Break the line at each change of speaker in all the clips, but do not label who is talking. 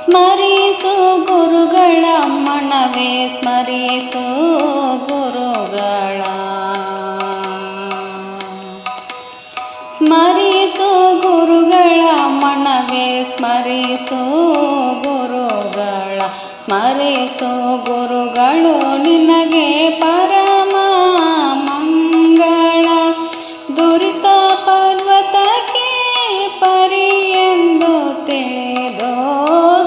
ಸ್ಮರಿಸು ಗುರುಗಳ ಮನವೇ ಸ್ಮರಿಸು ಗುರುಗಳ ಸ್ಮರಿಸು ಗುರುಗಳ ಮನವೇ ಸ್ಮರಿಸು ಗುರುಗಳ ಸ್ಮರಿಸು ಗುರುಗಳು ನಿನಗೆ ಪರಮ ಮಂಗಳ ದುರಿತ ಪರ್ವತಕ್ಕೆ ಪರಿಯೆಂದು ತಿಳಿದೋ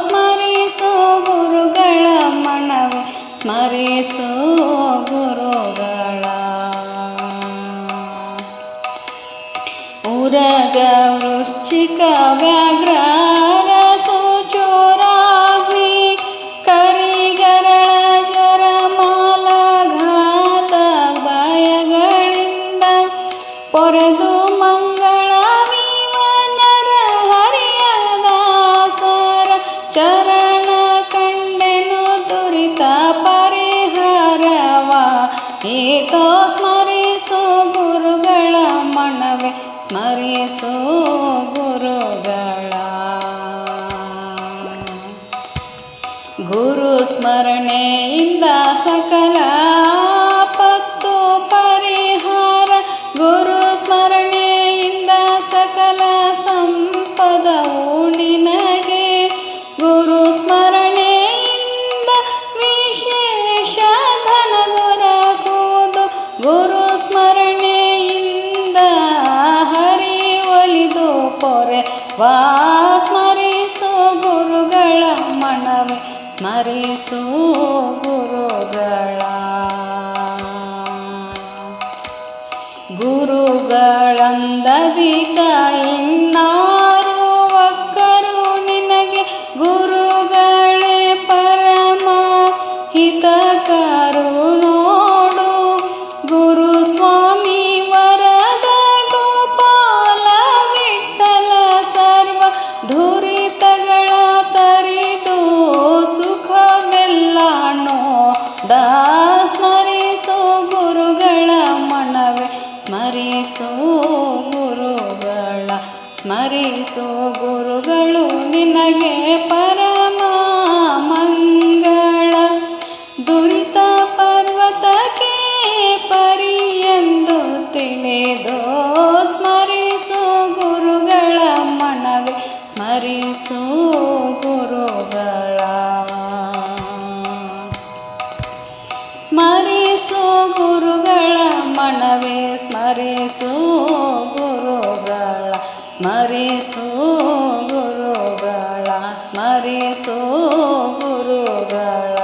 ಸ್ಮರಿಸು ಗುರುಗಳ ಮನವೇ ಸ್ಮರಿಸು ಗುರುಗಳ ಉರಗ ವೃಶ್ಚಿಕ ವ್ಯಾಘ್ರ ರಸು ಚೋರಾಗ್ನಿ ಕರಿಗರಳ ಜ್ವರ ಮಾಲಘಾತ ಭಯಗಳಿಂದ ಪೊರೆದು ಮಂಗಳ ವಿವನರ ಹರಿಯ ದಾಸರ ಚರಣ ಕಂಡೆನು ದುರಿತ ಪರಿಹಾರವ ಏತೋ ಸ್ಮರಿಸು ಗುರುಗಳ ಮನವೇ ಸ್ಮರಿಸು ಗುರುಗಳ ಗುರು ಸ್ಮರಣೆಯಿಂದ ಸಕಲ ಆಪತ್ತು ಪರಿಹಾರ ಗುರು ಸ್ಮರಣೆಯಿಂದ ಸಕಲ ಸಂಪದವು ನಿನಗೆ ಗುರು ಸ್ಮರಣೆಯಿಂದ ವಿಶೇಷ ಧನ ದೊರಕುವುದು ಗುರು ಸ್ಮರಣೆಯಿಂದ ಹರಿ ಒಲಿದು ಪೊರೆ ವಾ ಸ್ಮರಿಸು ಗುರುಗಳ ಮನವೇ ಸ್ಮರಿಸು ಗುರುಗಳ ಗುರುಗಳಂದಧಿಕ ಇನ್ನಾರು ಒಕ್ಕರು ನಿನಗೆ ಗುರುಗಳೇ ಪರಮ ಹಿತಕರು ನೋಡು ಗುರು ಸ್ವಾಮಿ ವರದ ಗೋಪಾಲ ವಿಠಲ ಸರ್ವ ದುರಿತಗಳ ತರಿದು ಸುಖವೆಲ್ಲ ನೋಡ ಸ್ಮರಿಸು ಗುರುಗಳ ಮನವೇ ಸ್ಮರಿಸು ಗುರುಗಳ ಸ್ಮರಿಸು ಗುರುಗಳು ನಿನಗೆ ಪರಮ ಮಂಗಳ ದುರಿತ ಪರ್ವತಕ್ಕೆ ಪರಿಯೆಂದು ತಿಳಿದೋ ಸ್ಮರಿಸು ಗುರುಗಳ ಮನವೇ ಸ್ಮರಿಸು ಗುರುಗಳ ಸ್ಮರಿಸು ಗುರುಗಳ ಮನವೇ ಸ್ಮರಿಸು ಗುರುಗಳ ಸ್ಮರಿಸು ಗುರುಗಳ ಸ್ಮರಿಸು ಗುರುಗಳ